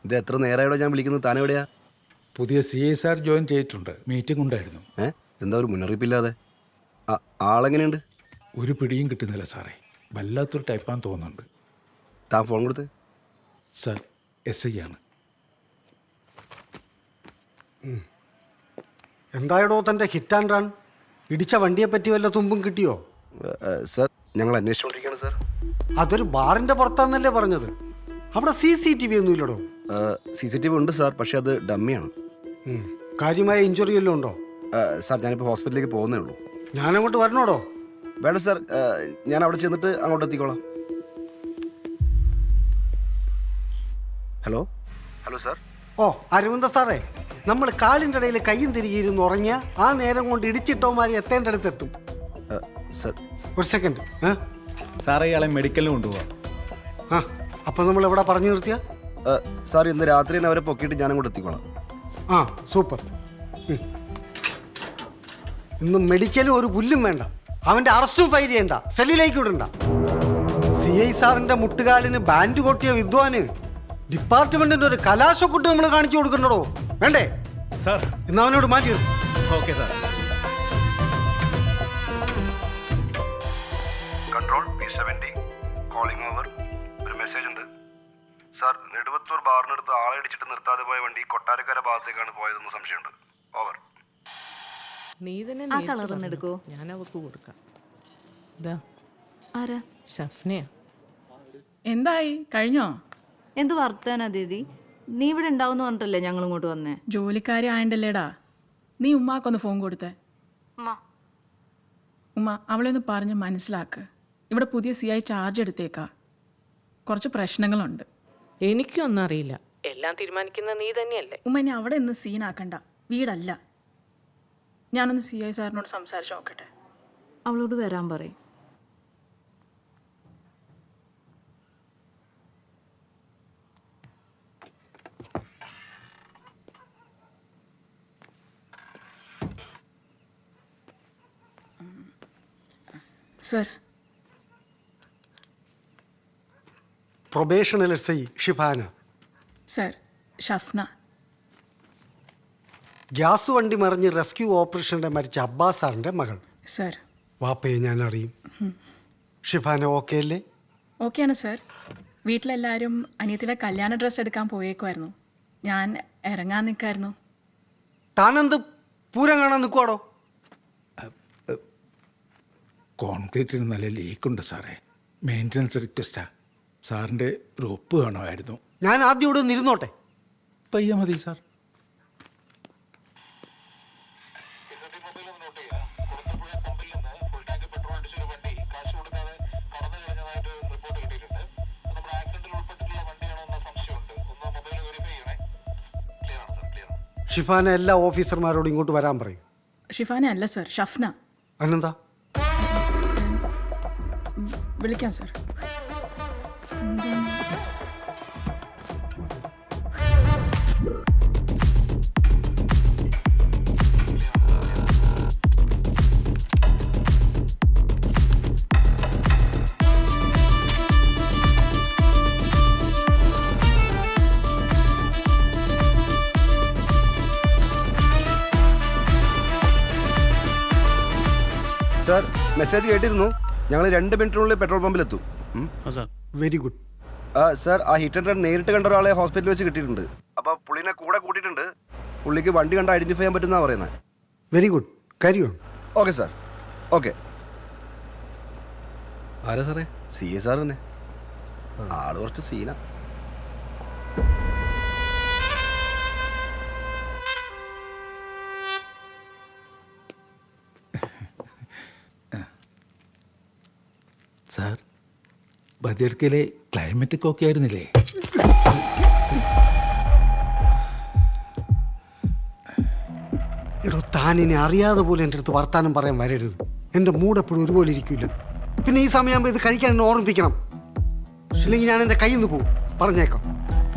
ഇത് എത്ര നേരമായിടോ ഞാൻ വിളിക്കുന്നത്? താനെവിടെയാ? പുതിയ CSR ജോയിൻ ചെയ്തിട്ടുണ്ട്. മീറ്റിംഗ് ഉണ്ടായിരുന്നു. എന്താ ഒരു മുന്നറിയിപ്പില്ലാതെ? ആളെങ്ങനെയുണ്ട്? ഒരു പിടിയും കിട്ടുന്നില്ല സാറേ. വല്ലാത്തൊരു ടൈപ്പാന്ന് തോന്നുന്നുണ്ട്. താൻ ഫോൺ കൊടുത്ത്. സാർ SI ആണ്. എന്തായടോ തൻ്റെ ഹിറ്റ് ആൻഡ് റൺ? ഇടിച്ച വണ്ടിയെ പറ്റി വല്ല തുമ്പും കിട്ടിയോ? സാർ ഞങ്ങൾ അന്വേഷിച്ചുകൊണ്ടിരിക്കുകയാണ് സാർ. അതൊരു ബാറിന്റെ പുറത്താന്നല്ലേ പറഞ്ഞത്? അവിടെ CCTV ഒന്നും ഇല്ലടോ? CCTV ഉണ്ട് സാർ, പക്ഷെ അത് ഡമ്മിയാണ്. കാര്യമായ ഇഞ്ചുറി വല്ലതും ഉണ്ടോ? സാർ ഞാനിപ്പോൾ ഹോസ്പിറ്റലിലേക്ക് പോകുന്നേ ഉള്ളൂ. ഞാനങ്ങോട്ട് വരണോടോ? വേണ്ട സാർ, ഞാൻ അവിടെ ചെന്നിട്ട് അങ്ങോട്ട് എത്തിക്കോളാം. Hello sir. ഓ അരവിന്ദ സാറേ, നമ്മൾ കാലിൻ്റെ ഇടയിൽ കയ്യും തിരികിയിരുന്ന് ഉറങ്ങിയ ആ നേരം കൊണ്ട് ഇടിച്ചിട്ടോമാരി എത്തേണ്ട അടുത്തെത്തും. സാർ ഒരു സെക്കൻഡ്. സാറേ ഇയാളെ മെഡിക്കലിന് കൊണ്ടുപോകാം. അപ്പം നമ്മൾ എവിടെ പറഞ്ഞു നിർത്തിയ? സാർ ഇന്ന് രാത്രി തന്നെ അവരെ പൊക്കിയിട്ട് ഞാൻ അങ്ങോട്ട് എത്തിക്കോളാം. സൂപ്പർ. ഇന്ന് മെഡിക്കലും ഒരു പുല്ലും വേണ്ട, അവൻ്റെ അറസ്റ്റും ഫയൽ ചെയ്യണ്ട, സെല്ലിലേക്ക് വിടണ്ട. CI സാറിൻ്റെ മുട്ടുകാലിന് ബാൻഡ് കൊട്ടിയ വിദ്വാന് ഡിപ്പാർട്ട്മെന്റിന്റെ ഒരു കലാശക്കുട്ട് നമ്മൾ കാണിച്ചു കൊടുക്കണ്ടോ? വേണ്ടേ സാർ? ഇന്ന് അവനോട് മാറ്റി. Okay sir. Control P70 calling over. ഒരു മെസ്സേജ് ഉണ്ട് സാർ. നെടുവത്തൂർ ബാറിനടുത്ത് ആളെ ഇടിച്ചിട്ട് നിർത്താതെ പോയ വണ്ടി കൊട്ടാരക്കര ഭാഗത്തേക്കാണ് പോയതെന്ന് സംശയമുണ്ട്. ഓവർ. നീ തന്നെ ആ കളർ ഒന്ന് എടുക്കോ? ഞാൻ അവർക്ക് കൊടുക്കാം. ഇതാ ആരാ? ഷഫ്നയാ. എന്തായി കഴിഞ്ഞോ? എന്ത് വർത്താനാ ദീദി? നീ ഇവിടെ ഉണ്ടാവുന്ന പറഞ്ഞിട്ടല്ലേ ഞങ്ങൾ ഇങ്ങോട്ട് വന്നേ? ജോലിക്കാരി ആയണ്ടല്ലേടാ. നീ ഉമ്മാക്കൊന്ന് ഫോൺ കൊടുത്തേ. ഉമ്മ അവളെ ഒന്ന് പറഞ്ഞ് മനസ്സിലാക്ക്. ഇവിടെ പുതിയ CI ചാർജ് എടുത്തേക്കാ. കുറച്ച് പ്രശ്നങ്ങളുണ്ട്. എനിക്കൊന്നും അറിയില്ല, എല്ലാം തീരുമാനിക്കുന്ന നീ തന്നെയല്ലേ. ഉമ്മ ഇനി അവിടെ ഇന്ന് സീനാക്കണ്ട, വീടല്ല. ഞാനൊന്ന് CI സാറിനോട് സംസാരിച്ച് നോക്കട്ടെ. അവളോട് വരാൻ പറയും. Sir. Probational SI Shifana. Sir Shafna. Gas വണ്ടി മറിഞ്ഞ് റെസ്ക്യൂ ഓപ്പറേഷൻ്റെ മരിച്ച അബ്ബാസ് സാറിൻ്റെ മകൾ. സർ. വാപ്പയെ ഞാൻ അറിയും. ഷിഫാന ഓക്കെ അല്ലേ? ഓക്കെയാണ് സർ. വീട്ടിലെല്ലാവരും അനിയത്തിയുടെ കല്യാണ ഡ്രസ്സ് എടുക്കാൻ പോയേക്കുമായിരുന്നു. ഞാൻ ഇറങ്ങാൻ നിൽക്കായിരുന്നു. താനെന്ത് പൂരം കാണാൻ നിൽക്കുവാടോ? കോൺക്രീറ്റിന് നല്ല ലീക്കുണ്ട് സാറേ. മെയിൻ്റനൻസ് റിക്വസ്റ്റാ. സാറിൻ്റെ ഒരു ഒപ്പ് വേണമായിരുന്നു. ഞാൻ ആദ്യം ഇവിടെ ഒന്ന് ഇരുന്നോട്ടെ. പയ്യ മതി സാർ. ഷിഫാന എല്ലാ ഓഫീസർമാരോടും ഇങ്ങോട്ട് വരാൻ പറയും. ഷിഫാന അല്ല സർ, ഷഫ്ന. അതെന്താ? വിളിക്കാം സർ. സാർ മെസ്സേജ് കേട്ടിരുന്നു. ഞങ്ങൾ 2 മിനിറ്റിനുള്ളിൽ പെട്രോൾ പമ്പിലെത്തും. Very good. സാർ ആ ഹിറ്റ് ആൻഡ് റൺ നേരിട്ട് കണ്ട ഒരാളെ ഹോസ്പിറ്റലിൽ വെച്ച് കിട്ടിയിട്ടുണ്ട്. അപ്പോൾ പുള്ളിനെ കൂടെ കൂട്ടിയിട്ടുണ്ട്. പുള്ളിക്ക് വണ്ടി കണ്ട് ഐഡന്റിഫൈ ചെയ്യാൻ പറ്റുന്ന പറയുന്നത്. Very good. കാര്യം. Okay sir. ഓക്കെ. ആരാ സാറേ? CI സാർ തന്നെ. ആള് കുറച്ച് സീനാ. സാർ ബദിയർക്കയിലെ ക്ലൈമറ്റൊക്കെ ഓക്കെ ആയിരുന്നില്ലേ? എടോ താനിനെ അറിയാതെ പോലും എൻ്റെ അടുത്ത് വർത്താനം പറയാൻ വരരുത്. എൻ്റെ മൂഡ് എപ്പോഴും ഒരുപോലെ ഇരിക്കില്ല. പിന്നെ ഈ സമയമാകുമ്പോൾ ഇത് കഴിക്കാൻ എന്നെ ഓർമ്മിപ്പിക്കണം. ഇല്ലെങ്കിൽ ഞാൻ എൻ്റെ കയ്യിൽ നിന്ന് പോകും. പറഞ്ഞേക്കാം.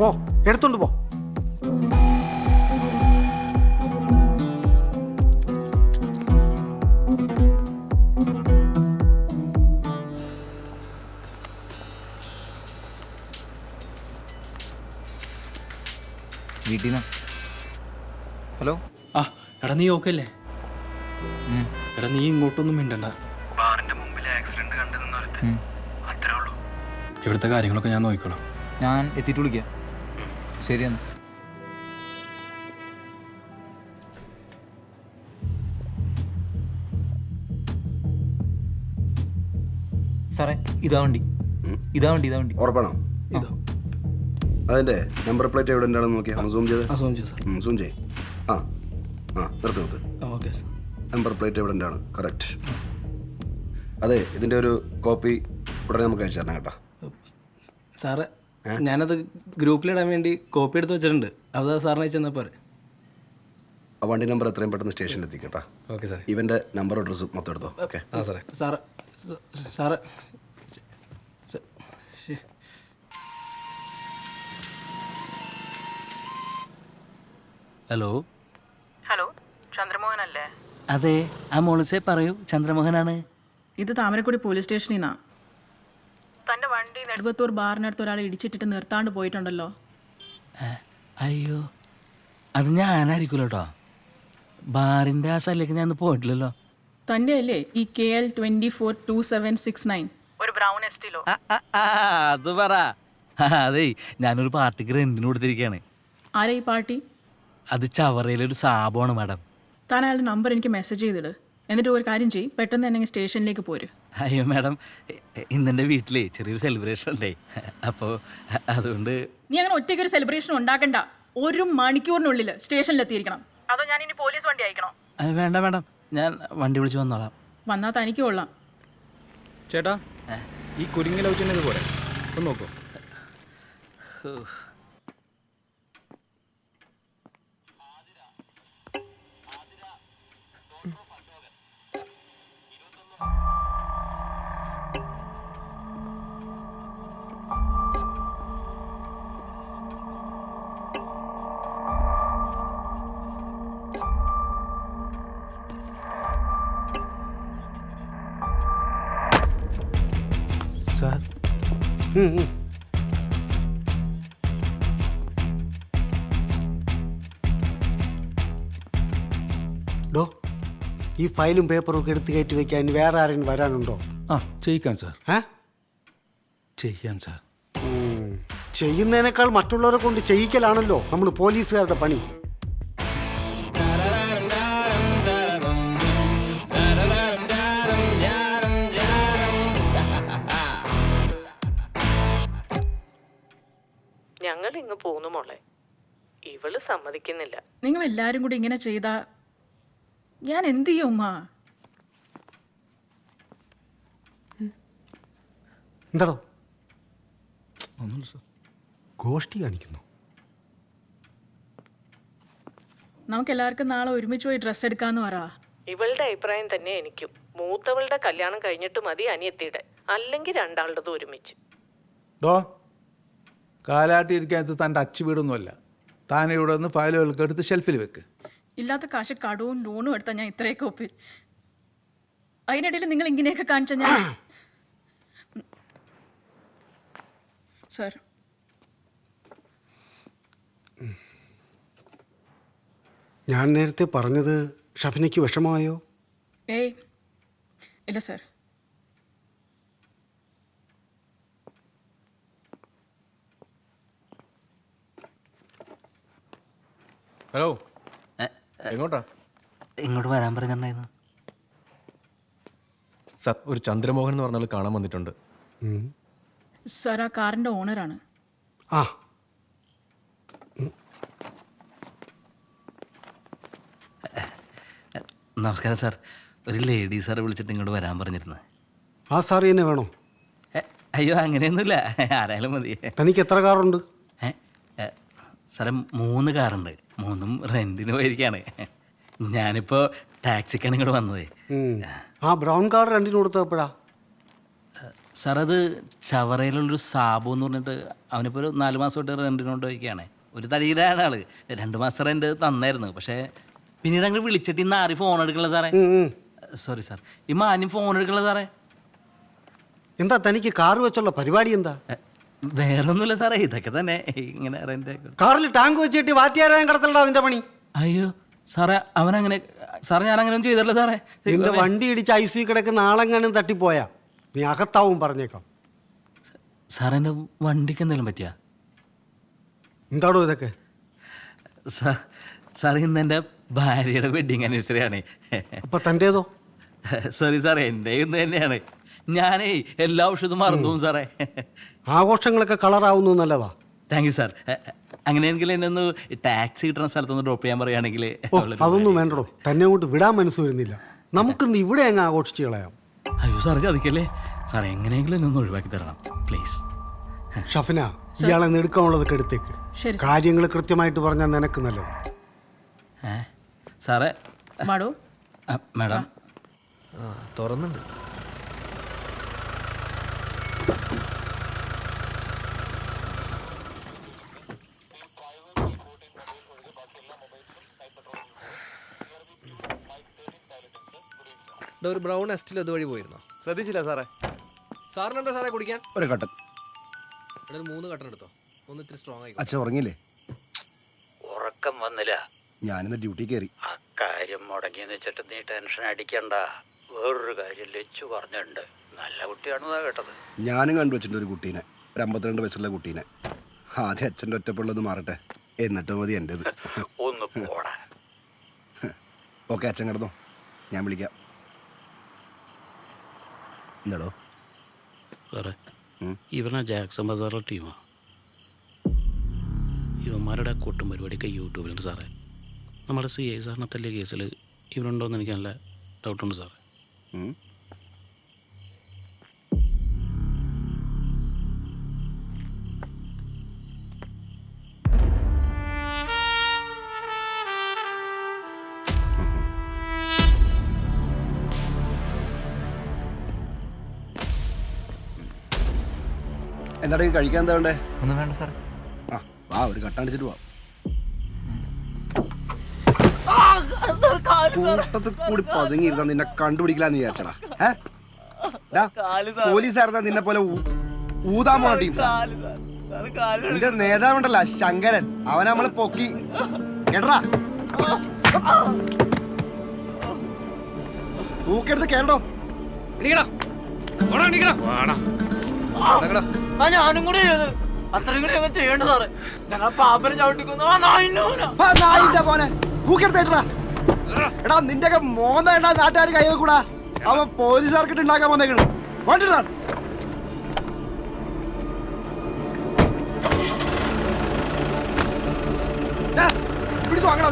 പോ, എടുത്തോണ്ട് പോ. വീട്ടിൽ നിന്ന്. ഹലോ. ആ എടാ നീ ഓക്കെ അല്ലേ? എടാ നീ ഇങ്ങോട്ടൊന്നും മിണ്ടണ്ട. ബാറിന്റെ മുമ്പിൽ ആക്സിഡന്റ് കണ്ടെന്ന് അത്രേ ഉള്ളൂ. ഇവിടുത്തെ കാര്യങ്ങളൊക്കെ ഞാൻ നോക്കിക്കോളാം. ഞാൻ എത്തിയിട്ട് വിളിക്കാം. ശരിയെന്ന്. സാറേ ഇതാ വണ്ടി. ഇതാ വണ്ടി. ഉറപ്പാണോ? അതിന്റെ നമ്പർ പ്ലേറ്റ് എവിടെ ഉണ്ടാണെന്ന് നോക്കിയാ സൂം ചെയ്ത്. സൂം ചെയ്. ആ നിർത്ത്. ഓക്കെ. നമ്പർ പ്ലേറ്റ് എവിടെ ഉണ്ടാണ്? കറക്റ്റ്. അതെ, ഇതിന്റെ ഒരു കോപ്പി ഉടനെ നമുക്ക് അയച്ചു തരണം കേട്ടോ. സാറ് ഞാനത് ഗ്രൂപ്പിലിടാൻ വേണ്ടി കോപ്പി എടുത്ത് വെച്ചിട്ടുണ്ട്. അത് സാറിന് അയച്ചു തന്നാൽ പോരെ? ആ വണ്ടി നമ്പർ എത്രയും പെട്ടെന്ന് സ്റ്റേഷനിൽ എത്തിക്കട്ടാ. Okay sir. ഇവന്റെ നമ്പർ അഡ്രസ്സും മൊത്തം എടുത്തോ. ഓക്കെ. ആ സാറേ. Sir hello. ഹലോ, ചന്ദ്രമോഹൻ അല്ലേ? അതെ, ആ മോളിസെ പറയൂ. ചന്ദ്രമോഹനാണ്. ഇത് താമരക്കുടി പോലീസ് സ്റ്റേഷനിൽ നിന്നാ. തൻ്റെ വണ്ടി നെടുവത്തൂർ ബാറിനടുത്ത് ഒരാൾ ഇടിച്ചിട്ടിട്ട് നിർത്താണ്ട് പോയിട്ടുണ്ടല്ലോ. അയ്യോ, അത് ഞാനായിരിക്കുമല്ലോ കേട്ടോ. ബാറിൻ്റെ ആ സ്ഥലത്തേക്ക് ഞാൻ പോയിട്ടില്ലല്ലോ. തൻ്റെ അല്ലേ ഈ KL 242769 ഒരു ബ്രൗൺ എസ്റ്റിലോ? അത് പറ. അതെ, ഞാനൊരു പാർട്ടിക്ക് റെന്റിന് കൊടുത്തിരിക്കുകയാണ്. ആരാ ഈ പാർട്ടി? അത് ചവറയിലൊരു സാബമാണ് മാഡം. താൻ അയാളുടെ നമ്പർ എനിക്ക് മെസ്സേജ് ചെയ്തിട്. എന്നിട്ട് ഒരു കാര്യം ചെയ്യും, പെട്ടെന്ന് തന്നെ സ്റ്റേഷനിലേക്ക് പോര്. അയ്യോ മാഡം, ഇന്നെൻ്റെ വീട്ടിലേ ചെറിയൊരു സെലിബ്രേഷൻ ഉണ്ടേ. അപ്പോൾ അതുകൊണ്ട് നീ അങ്ങനെ ഒറ്റയ്ക്കൊരു സെലിബ്രേഷൻ ഉണ്ടാക്കണ്ട. 1 മണിക്കൂറിനുള്ളിൽ സ്റ്റേഷനിലെത്തിയിരിക്കണം. അതോ ഞാൻ ഇനി പോലീസ് വണ്ടി അയക്കണോ? വേണ്ട മാഡം, ഞാൻ വണ്ടി വിളിച്ച് വന്നോളാം. വന്നാൽ തനിക്ക് കൊള്ളാം. ചേട്ടാ, ഈ കുരുങ്ങി ലവ് ചെയ്യുന്നത് പോലെ ഒന്ന് നോക്കൂ. സാർ ഡോ, ഈ ഫയലും പേപ്പറും ഒക്കെ എടുത്ത് കയറ്റി വെക്കാൻ വേറെ ആരെങ്കിലും വരാനുണ്ടോ? ചെയ്യിക്കാം സാർ. ഏ ചെയ്യാം സാർ. ചെയ്യുന്നതിനേക്കാൾ മറ്റുള്ളവരെ കൊണ്ട് ചെയ്യിക്കലാണല്ലോ നമ്മൾ പോലീസുകാരുടെ പണി. ഞങ്ങൾ ഇങ്ങ് പോന്നു മോളെ. ഇവള് സമ്മതിക്കുന്നില്ല. നിങ്ങൾ എല്ലാവരും കൂടി ഇങ്ങനെ ചെയ്താ ഞാൻ എന്ത് ചെയ്യും ഉമ്മ? എന്താടോ ഒന്നുമില്ല സാർ. ഗോഷ്ടി കാണിക്കുന്നു. നമുക്ക് എല്ലാവർക്കും നാളെ ഒരുമിച്ച് പോയി ഡ്രസ്സ് എടുക്കാന്ന് പറ. ഇവളുടെ അഭിപ്രായം തന്നെ എനിക്കും. മൂത്തവളുടെ കല്യാണം കഴിഞ്ഞിട്ട് മതി അനിയത്തിയുടെ, അല്ലെങ്കിൽ രണ്ടാളുടേത് ഒരുമിച്ച്. ഡോ, കാലാട്ടിയിരിക്കാത്ത തൻ്റെ അച്ചു വീടൊന്നുമല്ല. താൻ ഇവിടെ നിന്ന് ഫയലുകൾക്ക് എടുത്ത് ഷെൽഫിൽ വെക്ക്. ഇല്ലാത്ത കാശ് കടവും ലോണും എടുത്താൽ ഞാൻ ഇത്രയൊക്കെ ഒപ്പിൽ. അതിനിടയിൽ നിങ്ങൾ ഇങ്ങനെയൊക്കെ കാണിച്ച ഞാൻ സർ. ഞാൻ നേരത്തെ പറഞ്ഞത് ഷഫിനയ്ക്ക് വിഷമമായോ? ഏയ് ഇല്ല സർ. ഹലോ, എങ്ങോട്ടാ? ഇങ്ങോട്ട് വരാൻ പറഞ്ഞിട്ടുണ്ടായിരുന്നു സാർ. ഒരു ചന്ദ്രമോഹൻ എന്ന് പറഞ്ഞാൽ കാണാൻ വന്നിട്ടുണ്ട്. സർ, ആ കാറിൻ്റെ ഓണറാണ്. ആ, നമസ്കാരം സാർ. ഒരു ലേഡി സാറെ വിളിച്ചിട്ട് ഇങ്ങോട്ട് വരാൻ പറഞ്ഞിരുന്നു. ആ സാറി തന്നെ വേണോ? അയ്യോ, അങ്ങനെയൊന്നുമില്ല, ആരായാലും മതി. തനിക്ക് എത്ര കാറുണ്ട്? സാറേ, 3 കാറുണ്ട്. 3ഉം റെൻറ്റിന് പോയിരിക്കുകയാണ്. ഞാനിപ്പോൾ ടാക്സിക്കാണ് ഇങ്ങോട്ട് വന്നത്. ആ ബ്രൗൺ കാർ രണ്ടിന് കൊടുത്തപ്പോഴാ? സാർ, അത് ചവറയിലുള്ളൊരു സാബു എന്ന് പറഞ്ഞിട്ട് അവനിപ്പോൾ ഒരു 4 മാസമായിട്ട് റെൻറ്റിനോട്ട് പോയിരിക്കുകയാണ്. ഒരു തടിയിലാണ് ആള്. 2 മാസം റെൻറ്റ് തന്നായിരുന്നു. പക്ഷേ പിന്നീട് അങ്ങ് വിളിച്ചിട്ട് ഇന്ന് ആരും ഫോൺ എടുക്കണില്ല സാറേ. സോറി സാർ, ഈ മാന്യം ഫോൺ എടുക്കണില്ല സാറേ. എന്താ തനിക്ക് കാറ് വെച്ചുള്ള പരിപാടി എന്താ? വേറൊന്നുമില്ല സാറേ, ഇതൊക്കെ തന്നെ ഇങ്ങനെ റെന്റ്. കാറിൽ ടാങ്ക് വെച്ചിട്ട് വാറ്റിയാരാൻ കിടത്തലടാ അതിന്റെ പണി. അയ്യോ സാറേ, അവനങ്ങനെ സാറേ ഞാൻ അങ്ങനെ ഒന്നും ചെയ്തല്ലോ സാറേ. നിന്റെ വണ്ടി ഇടിച്ച് ഐസി കിടക്കുന്ന ആളെങ്ങാനും തട്ടിപ്പോയാ നീ അകത്താവും, പറഞ്ഞേക്കാം. സാറേ എൻ്റെ വണ്ടിക്ക് എന്തെങ്കിലും പറ്റിയാ? എന്താടോ ഇതൊക്കെ? സാറേ ഇന്ന് എൻ്റെ ഭാര്യയുടെ വെഡിങ് ആനിവേഴ്സറി ആണ്. അപ്പൊ തൻ്റേതോ? സോറി സാറേ, എൻ്റെ ഇന്ന് തന്നെയാണ്. ഞാനേ എല്ലാ ഔഷധവും മറന്നു പോകും സാറേ. ആഘോഷങ്ങളൊക്കെ കളറാവുന്നു നല്ലതാ. Thank you sir. അങ്ങനെയെങ്കിൽ എന്നെ ഒന്ന് ടാക്സി കിട്ടുന്ന സ്ഥലത്തൊന്ന് ഡ്രോപ്പ് ചെയ്യാൻ പറയുകയാണെങ്കിൽ. അതൊന്നും വേണ്ടടോ, തന്നെ അങ്ങോട്ട് വിടാൻ മനസ്സ് വരുന്നില്ല. നമുക്കിന്ന് ഇവിടെ അങ്ങ് ആഘോഷിച്ച് കളയാം. അയ്യോ സാറേ ചതിക്കല്ലേ സാറേ, എങ്ങനെയെങ്കിലും എന്നെ ഒന്ന് ഒഴിവാക്കി തരണം പ്ലീസ്. ഷഫിന, ഇയാളെ നെടുക്കാനുള്ളതൊക്കെ എടുത്തേക്ക്. കാര്യങ്ങൾ കൃത്യമായിട്ട് പറഞ്ഞാൽ നിനക്ക് നല്ലത്. സാറേ മാഡോ മാഡം തുറന്നുണ്ട്. ഒരു ബ്രൗൺ എസ്റ്റിൽ അതുവഴി പോയിരുന്നോ? ശ്രദ്ധിച്ചില്ല സാറേ. സാറിന് എന്താ സാറേ കുടിക്കാൻ? ഒരു കട്ടൻ. ഇവിടെ ഒരു 3 കട്ടൻ എടുത്തോ. ഒന്ന് ഇത്തിരി സ്ട്രോങ് ആയി. അച്ഛൻ ഉറങ്ങിയില്ലേ? ഉറക്കം വന്നില്ല. ഞാനിന്ന് ഡ്യൂട്ടി കയറി. ആ കാര്യം മുടങ്ങിയെന്ന് വെച്ചിട്ട് നീ ടെൻഷൻ അടിക്കണ്ട. വേറൊരു കാര്യം ലച്ചു പറഞ്ഞിട്ടുണ്ട്. നല്ല കുട്ടിയാണെന്നാ കേട്ടത്. ഞാനും കണ്ടുവച്ചിട്ടുണ്ട് ഒരു കുട്ടീനെ, ഒരു 52 വയസ്സുള്ള കുട്ടീനെ. ആദ്യം അച്ഛൻ്റെ ഒറ്റപ്പുള്ളത് മാറട്ടെ, എന്നിട്ട് മതി എൻ്റെത്. ഒന്ന് പോടാ. ഓക്കെ അച്ഛൻ കിടന്നോ, ഞാൻ വിളിക്കാം. എന്താടോ സാറേ, ഇവനാ ജാക്സൺ ബസാറിലെ ടീമാണ്. ഇവന്മാരുടെ കൂട്ടും പരിപാടിയൊക്കെ യൂട്യൂബിലുണ്ട് സാറേ. നമ്മുടെ CI സാറിനെ തല്ലിയ കേസിൽ ഇവരുണ്ടോയെന്ന് എനിക്ക് നല്ല ഡൗട്ടുണ്ട് സാറേ. എന്താടേ കഴിക്കാൻ എന്താ വേണ്ടേ? ഒന്നും വേണ്ട സാറേ. ആ വാ, ഒരു കട്ടടിച്ചിട്ട് പോവാം. കൂട്ടത്തിൽ കൂടി പതുങ്ങിയിരുന്ന നിന്നെ കണ്ടുപിടിക്കലാന്ന് വിചാരിച്ചടാ. പോലീസായിരുന്ന നിന്നെ പോലെ ഊതാൻ പോണ ടീം. നിന്റെ നേതാവുണ്ടല്ല ശങ്കരൻ, അവനെ നമ്മള് പൊക്കി കേട്ടടാ. തൂക്കെടുത്ത് കേട്ടോ. ഞാനും കൂടെ അത്രയും കൂടി ഞങ്ങൾ ചെയ്യേണ്ട സാറേ. ഞങ്ങളെ പാപ്പനെ ചവിട്ടിക്കുന്നു. പോനെ തൂക്കെടുത്തേട്ടാ. എടാ നിന്റെയൊക്കെ മോന്ത ഉണ്ടാ നാട്ടുകാർ കൈവെക്കൂടാ. അവൻ പോലീസുകാർക്കിട്ട് ഉണ്ടാക്കാൻ വന്നേക്കണ്. വേണ്ടിട്ടാ പിടിച്ചു വാങ്ങണം.